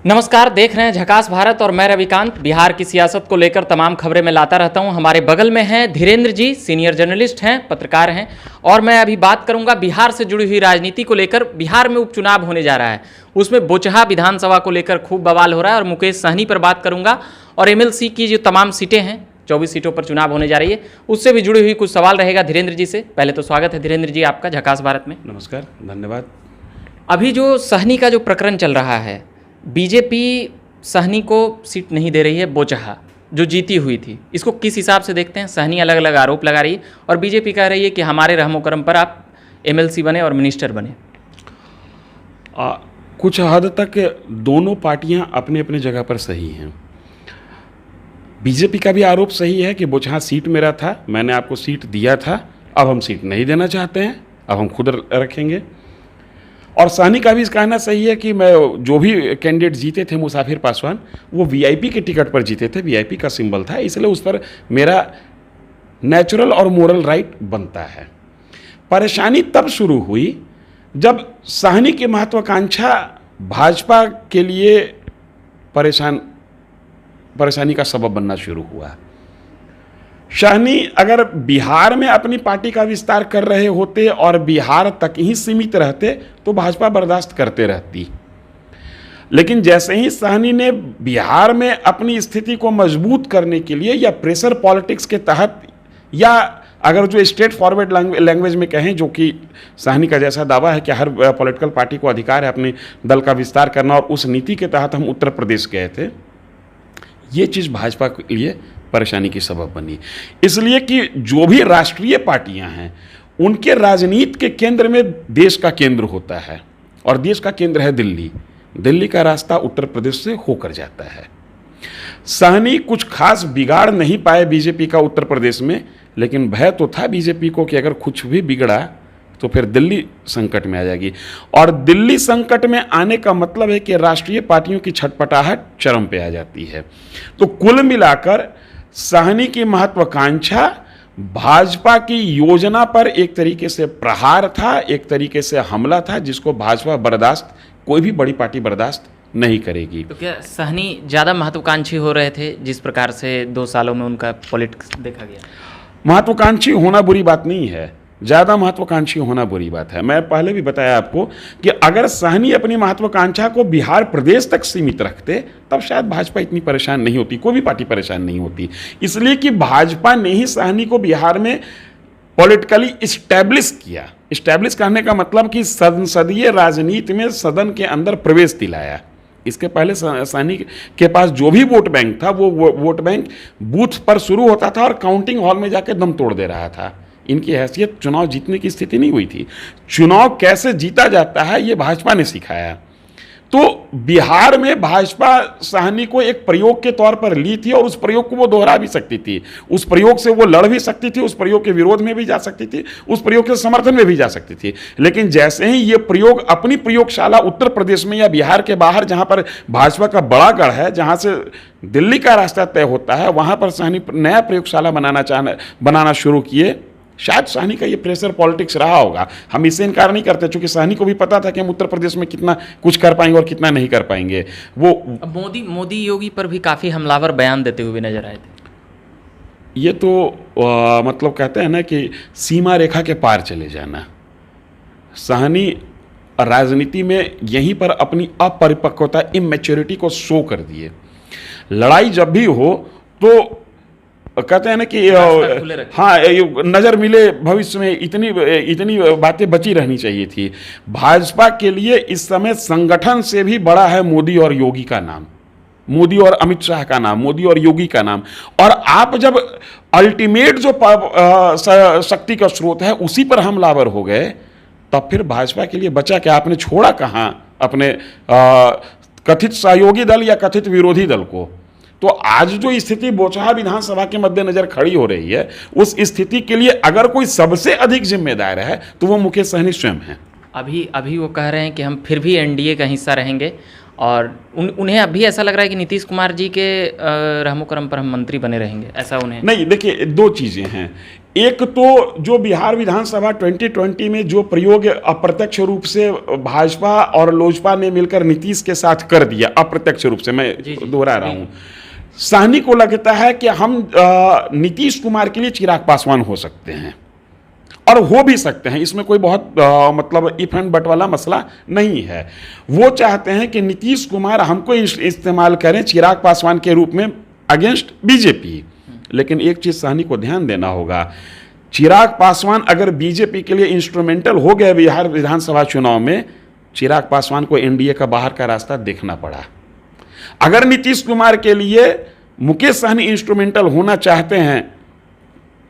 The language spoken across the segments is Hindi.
नमस्कार, देख रहे हैं झकास भारत और मैं रविकांत। बिहार की सियासत को लेकर तमाम खबरें मैं लाता रहता हूं। हमारे बगल में हैं धीरेन्द्र जी, सीनियर जर्नलिस्ट हैं, पत्रकार हैं, और मैं अभी बात करूंगा बिहार से जुड़ी हुई राजनीति को लेकर। बिहार में उपचुनाव होने जा रहा है, उसमें बोचहा विधानसभा को लेकर खूब बवाल हो रहा है और मुकेश सहनी पर बात करूंगा। और एमएलसी की जो तमाम सीटें हैं, 24 सीटों पर चुनाव होने जा रही है, उससे भी जुड़ी हुई कुछ सवाल रहेगा धीरेन्द्र जी से। पहले तो स्वागत है धीरेन्द्र जी आपका झकास भारत में। नमस्कार, धन्यवाद। अभी जो सहनी का जो प्रकरण चल रहा है, बीजेपी सहनी को सीट नहीं दे रही है, बोचहा जो जीती हुई थी, इसको किस हिसाब से देखते हैं? सहनी अलग अलग आरोप लगा रही है और बीजेपी कह रही है कि हमारे रहमो करम पर आप एमएलसी बने और मिनिस्टर बने। कुछ हद तक दोनों पार्टियां अपने अपने जगह पर सही हैं। बीजेपी का भी आरोप सही है कि बोचहा सीट मेरा था, मैंने आपको सीट दिया था, अब हम सीट नहीं देना चाहते हैं, अब हम खुद रखेंगे। और सहनी का भी कहना सही है कि मैं जो भी कैंडिडेट जीते थे, मुसाफिर पासवान, वो वीआईपी के टिकट पर जीते थे, वीआईपी का सिंबल था, इसलिए उस पर मेरा नेचुरल और मोरल राइट बनता है। परेशानी तब शुरू हुई जब सहनी की महत्वाकांक्षा भाजपा के लिए परेशानी का सबब बनना शुरू हुआ। सहनी अगर बिहार में अपनी पार्टी का विस्तार कर रहे होते और बिहार तक ही सीमित रहते तो भाजपा बर्दाश्त करते रहती, लेकिन जैसे ही सहनी ने बिहार में अपनी स्थिति को मजबूत करने के लिए या प्रेशर पॉलिटिक्स के तहत, या अगर जो स्ट्रेट फॉरवर्ड लैंग्वेज में कहें, जो कि सहनी का जैसा दावा है कि हर पॉलिटिकल पार्टी को अधिकार है अपने दल का विस्तार करना, और उस नीति के तहत हम उत्तर प्रदेश गए थे, ये चीज़ भाजपा के लिए परेशानी की सबब बनी। इसलिए कि जो भी राष्ट्रीय पार्टियां हैं, उनके राजनीति के केंद्र में देश का केंद्र होता है, और देश का केंद्र है दिल्ली। दिल्ली का रास्ता उत्तर प्रदेश से होकर जाता है। सहनी कुछ खास बिगाड़ नहीं पाए बीजेपी का उत्तर प्रदेश में, लेकिन भय तो था बीजेपी को कि अगर कुछ भी बिगड़ा तो फिर दिल्ली संकट में आ जाएगी, और दिल्ली संकट में आने का मतलब है कि राष्ट्रीय पार्टियों की छटपटाहट चरम पे आ जाती है। तो कुल मिलाकर सहनी की महत्वाकांक्षा भाजपा की योजना पर एक तरीके से प्रहार था, एक तरीके से हमला था, जिसको भाजपा कोई भी बड़ी पार्टी बर्दाश्त नहीं करेगी। तो क्या सहनी ज़्यादा महत्वाकांक्षी हो रहे थे जिस प्रकार से 2 सालों में उनका पॉलिटिक्स देखा गया? महत्वाकांक्षी होना बुरी बात नहीं है, ज़्यादा महत्वाकांक्षी होना बुरी बात है। मैं पहले भी बताया आपको कि अगर सहनी अपनी महत्वाकांक्षा को बिहार प्रदेश तक सीमित रखते तब शायद भाजपा इतनी परेशान नहीं होती, कोई भी पार्टी परेशान नहीं होती। इसलिए कि भाजपा ने ही सहनी को बिहार में पॉलिटिकली इस्टेब्लिश किया। इस्टेब्लिश करने का मतलब कि संसदीय राजनीति में सदन के अंदर प्रवेश दिलाया। इसके पहले सहनी के पास जो भी वोट बैंक था, वो वोट बैंक बूथ पर शुरू होता था और काउंटिंग हॉल में जाके दम तोड़ दे रहा था। इनकी हैसियत चुनाव जीतने की स्थिति नहीं हुई थी। चुनाव कैसे जीता जाता है ये भाजपा ने सिखाया। तो बिहार में भाजपा सहनी को एक प्रयोग के तौर पर ली थी, और उस प्रयोग को वो दोहरा भी सकती थी, उस प्रयोग से वो लड़ भी सकती थी, उस प्रयोग के विरोध में भी जा सकती थी, उस प्रयोग के समर्थन में भी जा सकती थी। लेकिन जैसे ही ये प्रयोग अपनी प्रयोगशाला उत्तर प्रदेश में या बिहार के बाहर, जहां पर भाजपा का बड़ा गढ़ है, जहां से दिल्ली का रास्ता तय होता है, वहां पर सहनी नया प्रयोगशाला बनाना शुरू किए। शायद सहनी का ये प्रेशर पॉलिटिक्स रहा होगा, हम इससे इनकार नहीं करते, क्योंकि सहनी को भी पता था कि हम उत्तर प्रदेश में कितना कुछ कर पाएंगे और कितना नहीं कर पाएंगे। वो मोदी योगी पर भी काफ़ी हमलावर बयान देते हुए नजर आए थे। ये तो मतलब कहते हैं ना कि सीमा रेखा के पार चले जाना। सहनी राजनीति में यहीं पर अपनी अपरिपक्वता, इमैच्योरिटी को शो कर दिए। लड़ाई जब भी हो तो कहते हैं ना कि हाँ, नज़र मिले भविष्य में, इतनी बातें बची रहनी चाहिए थी। भाजपा के लिए इस समय संगठन से भी बड़ा है मोदी और योगी का नाम, मोदी और अमित शाह का नाम, मोदी और योगी का नाम। और आप जब अल्टीमेट जो शक्ति का स्रोत है उसी पर हमलावर हो गए, तब फिर भाजपा के लिए बचा क्या? आपने छोड़ा कहाँ अपने कथित सहयोगी दल या कथित विरोधी दल को? तो आज जो स्थिति बोचहा विधानसभा के मद्देनजर खड़ी हो रही है, उस स्थिति के लिए अगर कोई सबसे अधिक जिम्मेदार है तो वो मुकेश सहनी स्वयं है। अभी वो कह रहे हैं कि हम फिर भी एनडीए का हिस्सा रहेंगे, और उन्हें अभी ऐसा लग रहा है कि नीतीश कुमार जी के रहमो करम पर हम मंत्री बने रहेंगे, ऐसा उन्हें नहीं। देखिए, 2 चीज़ें हैं। एक तो जो बिहार विधानसभा 2020 में जो प्रयोग अप्रत्यक्ष रूप से भाजपा और लोजपा ने मिलकर नीतीश के साथ कर दिया, अप्रत्यक्ष रूप से, मैं दोहरा रहा हूं, साहनी को लगता है कि हम नीतीश कुमार के लिए चिराग पासवान हो सकते हैं और हो भी सकते हैं, इसमें कोई बहुत मतलब इफ एंड बट वाला मसला नहीं है। वो चाहते हैं कि नीतीश कुमार हमको इस्तेमाल करें चिराग पासवान के रूप में अगेंस्ट बीजेपी। लेकिन एक चीज साहनी को ध्यान देना होगा, चिराग पासवान अगर बीजेपी के लिए इंस्ट्रूमेंटल हो गए बिहार विधानसभा चुनाव में, चिराग पासवान को एनडीए का बाहर का रास्ता देखना पड़ा। अगर नीतीश कुमार के लिए मुकेश सहनी इंस्ट्रूमेंटल होना चाहते हैं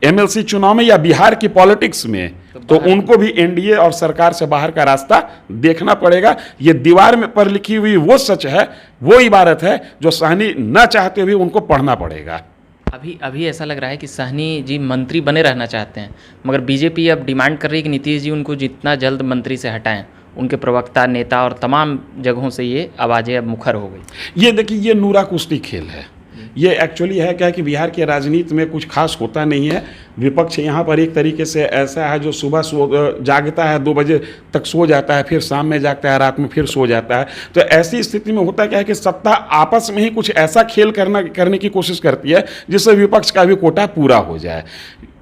एमएलसी चुनाव में या बिहार की पॉलिटिक्स में, तो उनको भी एनडीए और सरकार से बाहर का रास्ता देखना पड़ेगा। ये दीवार में पर लिखी हुई वो सच है, वो इबारत है जो सहनी न चाहते हुए उनको पढ़ना पड़ेगा। अभी ऐसा लग रहा है कि साहनी जी मंत्री बने रहना चाहते हैं, मगर बीजेपी अब डिमांड कर रही है कि नीतीश जी उनको जितना जल्द मंत्री से हटाएं। उनके प्रवक्ता, नेता और तमाम जगहों से ये आवाज़ें अब मुखर हो गई। ये देखिए, ये नूरा कुश्ती खेल है। ये एक्चुअली है क्या कि बिहार के राजनीति में कुछ खास होता नहीं है। विपक्ष यहाँ पर एक तरीके से ऐसा है जो सुबह जागता है, 2 बजे तक सो जाता है, फिर शाम में जागता है, रात में फिर सो जाता है। तो ऐसी स्थिति में होता क्या है कि सत्ता आपस में ही कुछ ऐसा खेल करने की कोशिश करती है जिससे विपक्ष का भी कोटा पूरा हो जाए।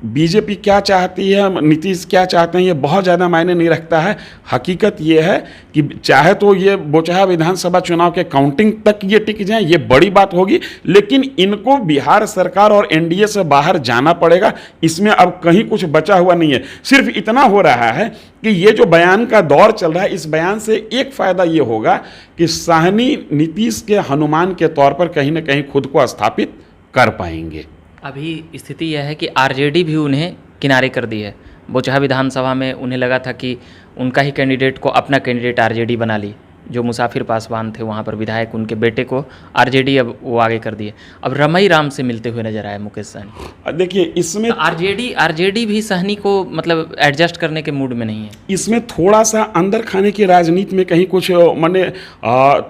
बीजेपी क्या चाहती है, नीतीश क्या चाहते हैं, ये बहुत ज़्यादा मायने नहीं रखता है। हकीकत ये है कि चाहे तो ये बोचहा विधानसभा चुनाव के काउंटिंग तक ये टिक जाए, ये बड़ी बात होगी, लेकिन इनको बिहार सरकार और एनडीए से बाहर जाना पड़ेगा। इसमें अब कहीं कुछ बचा हुआ नहीं है। सिर्फ इतना हो रहा है कि ये जो बयान का दौर चल रहा है, इस बयान से एक फ़ायदा ये होगा कि साहनी नीतीश के हनुमान के तौर पर कहीं ना कहीं खुद को स्थापित कर पाएंगे। अभी स्थिति यह है कि आरजेडी भी उन्हें किनारे कर दी है। बोचहा विधानसभा में उन्हें लगा था कि उनका ही कैंडिडेट को अपना कैंडिडेट आरजेडी बना ली। जो मुसाफिर पासवान थे वहाँ पर विधायक, उनके बेटे को आरजेडी अब वो आगे कर दिए। अब रमई राम से मिलते हुए नजर आए मुकेश सहनी। देखिए, इसमें तो आरजेडी भी सहनी को मतलब एडजस्ट करने के मूड में नहीं है। इसमें थोड़ा सा अंदर खाने की राजनीति में कहीं कुछ माने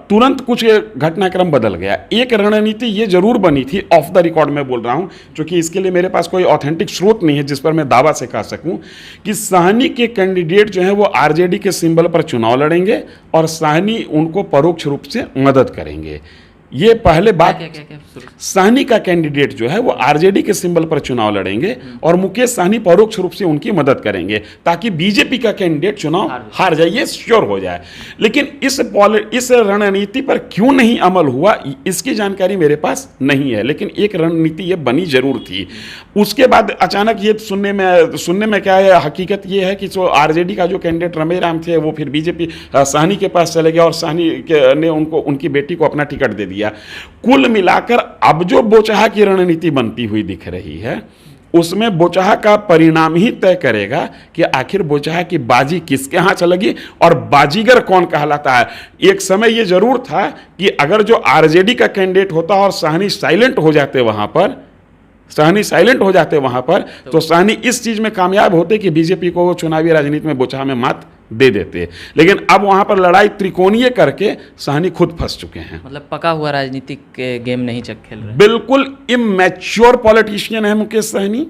तुरंत कुछ घटनाक्रम बदल गया। एक रणनीति ये जरूर बनी थी, ऑफ द रिकॉर्ड में बोल रहा हूँ, क्योंकि इसके लिए मेरे पास कोई ऑथेंटिक स्रोत नहीं है जिस पर मैं दावा से कह सकूँ, कि सहनी के कैंडिडेट जो है वो आरजेडी के सिंबल पर चुनाव लड़ेंगे और सहनी उनको परोक्ष रूप से मदद करेंगे। ये पहले बात, सहनी का कैंडिडेट जो है वो आरजेडी के सिंबल पर चुनाव लड़ेंगे और मुकेश सहनी परोक्ष रूप से उनकी मदद करेंगे ताकि बीजेपी का कैंडिडेट चुनाव हार जाए, ये श्योर हो जाए। लेकिन इस रणनीति पर क्यों नहीं अमल हुआ, इसकी जानकारी मेरे पास नहीं है, लेकिन एक रणनीति ये बनी जरूर थी। उसके बाद अचानक ये सुनने में क्या है, हकीकत ये है कि जो आरजेडी का जो कैंडिडेट रमई राम थे वो फिर बीजेपी सहनी के पास चले गया और सहनी ने उनकी बेटी को अपना टिकट दे दिया। कुल मिलाकर अब जो बोचहा की रणनीति बनती हुई दिख रही है, उसमें बोचहा का परिणाम ही तय करेगा कि आखिर बोचहा की बाजी किसके हाथ चलेगी और बाजीगर कौन कहलाता है। एक समय यह जरूर था कि अगर जो आरजेडी का कैंडिडेट होता और सहनी साइलेंट हो जाते वहां पर, तो सहनी इस चीज में कामयाब होते कि बीजेपी को चुनावी राजनीति में बोचहा में मात दे देते। लेकिन अब वहां पर लड़ाई त्रिकोणीय करके सहनी खुद फंस चुके हैं। मतलब पका हुआ राजनीतिक गेम नहीं खेल रहे। बिल्कुल इमैच्योर पॉलिटिशियन है मुकेश सहनी।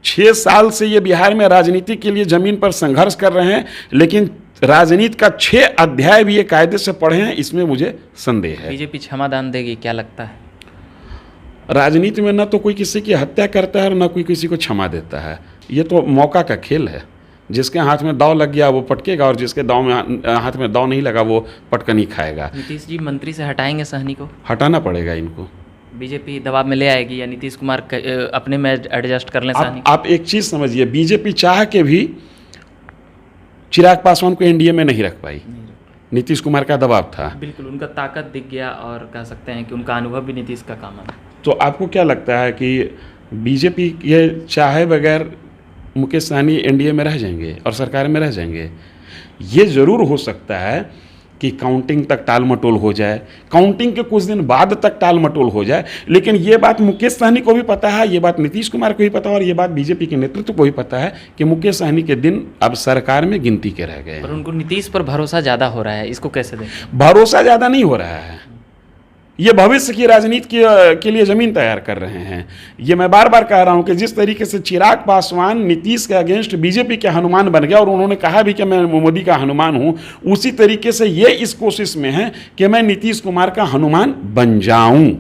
6 साल से ये बिहार में राजनीति के लिए जमीन पर संघर्ष कर रहे हैं, लेकिन राजनीति का 6 अध्याय भी ये कायदे से पढ़े हैं, इसमें मुझे संदेह है। बीजेपी क्षमादान देगी, क्या लगता है? राजनीति में न तो कोई किसी की हत्या करता है और न कोई किसी को क्षमा देता है। ये तो मौका का खेल है। जिसके हाथ में दाव लग गया वो पटकेगा और जिसके हाथ में दाव नहीं लगा वो पटकनी खाएगा। नीतीश जी मंत्री से हटाएंगे सहनी को? हटाना पड़ेगा इनको। बीजेपी दबाव में ले आएगी या नीतीश कुमार अपने में एडजस्ट कर लें सहनी? आप एक चीज़ समझिए, बीजेपी चाह के भी चिराग पासवान को एनडीए में नहीं रख पाई। नीतीश कुमार का दबाव था। बिल्कुल, उनका ताकत दिख गया और कह सकते हैं कि उनका अनुभव भी नीतीश का काम है। तो आपको क्या लगता है कि बीजेपी ये चाहे बगैर मुकेश सहनी एनडीए में रह जाएंगे और सरकार में रह जाएंगे? ये ज़रूर हो सकता है कि काउंटिंग तक टाल मटोल हो जाए, काउंटिंग के कुछ दिन बाद तक टाल मटोल हो जाए। लेकिन ये बात मुकेश सहनी को भी पता है, ये बात नीतीश कुमार को भी पता है और ये बात बीजेपी के नेतृत्व को भी पता है कि मुकेश सहनी के दिन अब सरकार में गिनती के रह गए। पर उनको नीतीश पर भरोसा ज़्यादा हो रहा है, इसको कैसे दें? भरोसा ज़्यादा नहीं हो रहा है, ये भविष्य की राजनीति के लिए जमीन तैयार कर रहे हैं। ये मैं बार बार कह रहा हूं कि जिस तरीके से चिराग पासवान नीतीश के अगेंस्ट बीजेपी के हनुमान बन गया और उन्होंने कहा भी कि मैं मोदी का हनुमान हूं, उसी तरीके से ये इस कोशिश में है कि मैं नीतीश कुमार का हनुमान बन जाऊं।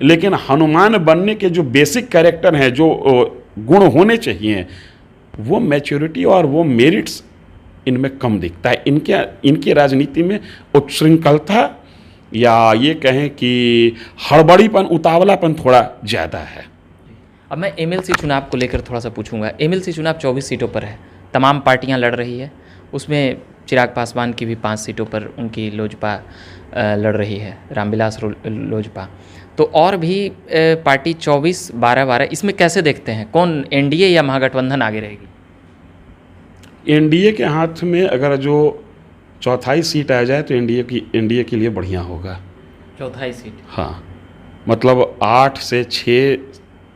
लेकिन हनुमान बनने के जो बेसिक कैरेक्टर हैं, जो गुण होने चाहिए, वो मैच्योरिटी और वो मेरिट्स इनमें कम दिखता है। इनकी राजनीति में उच्छृंखलता या ये कहें कि हड़बड़ीपन, उतावलापन थोड़ा ज़्यादा है। अब मैं एमएलसी चुनाव को लेकर थोड़ा सा पूछूंगा। एमएलसी चुनाव 24 सीटों पर है, तमाम पार्टियां लड़ रही है, उसमें चिराग पासवान की भी 5 सीटों पर उनकी लोजपा लड़ रही है, रामविलास लोजपा। तो और भी पार्टी 24, 12, इसमें कैसे देखते हैं, कौन एनडीए या महागठबंधन आगे रहेगी? एनडीए के हाथ में अगर जो चौथाई सीट आ जाए तो एनडीए के लिए बढ़िया होगा। चौथाई सीट? हाँ, मतलब 8 से 6,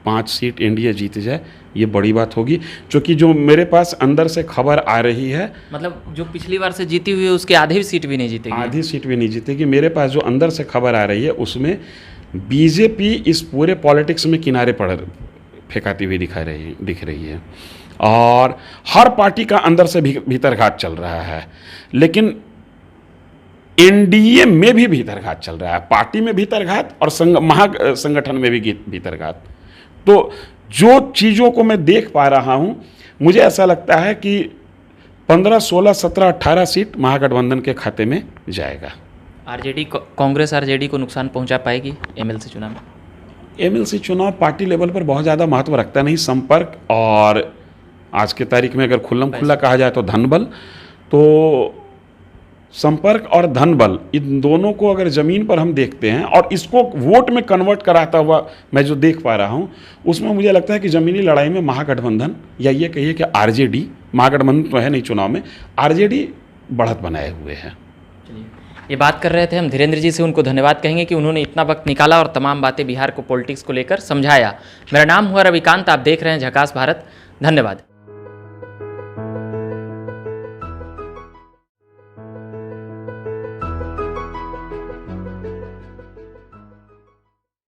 5 सीट एनडीए जीत जाए, ये बड़ी बात होगी। क्योंकि जो मेरे पास अंदर से खबर आ रही है, मतलब जो पिछली बार से जीती हुई है उसके आधी सीट भी नहीं जीतेगी? आधी सीट भी नहीं जीतेगी। मेरे पास जो अंदर से खबर आ रही है उसमें बीजेपी इस पूरे पॉलिटिक्स में किनारे फेंकाती हुई दिख रही है और हर पार्टी का अंदर से भीतरघात चल रहा है। लेकिन एनडीए में भी भीतरघात चल रहा है, पार्टी में भीतरघात और महासंगठन में भी भीतरघात। तो जो चीज़ों को मैं देख पा रहा हूं, मुझे ऐसा लगता है कि 15, 16, 17, 18 सीट महागठबंधन के खाते में जाएगा। आरजेडी, कांग्रेस आरजेडी को नुकसान पहुंचा पाएगी एमएलसी चुनाव में? एमएलसी चुनाव पार्टी लेवल पर बहुत ज़्यादा महत्व रखता नहीं। संपर्क और आज के तारीख में अगर खुल्लम खुल्ला कहा जाए तो धनबल, तो संपर्क और धनबल, इन दोनों को अगर ज़मीन पर हम देखते हैं और इसको वोट में कन्वर्ट कराता हुआ मैं जो देख पा रहा हूं, उसमें मुझे लगता है कि ज़मीनी लड़ाई में महागठबंधन या ये कहिए कि आरजेडी, महागठबंधन तो है नहीं चुनाव में, आरजेडी बढ़त बनाए हुए है। ये बात कर रहे थे हम धीरेन्द्र जी से, उनको धन्यवाद कहेंगे कि उन्होंने इतना वक्त निकाला और तमाम बातें बिहार को पॉलिटिक्स को लेकर समझाया। मेरा नाम हुआ रविकांत, आप देख रहे हैं झकास भारत। धन्यवाद।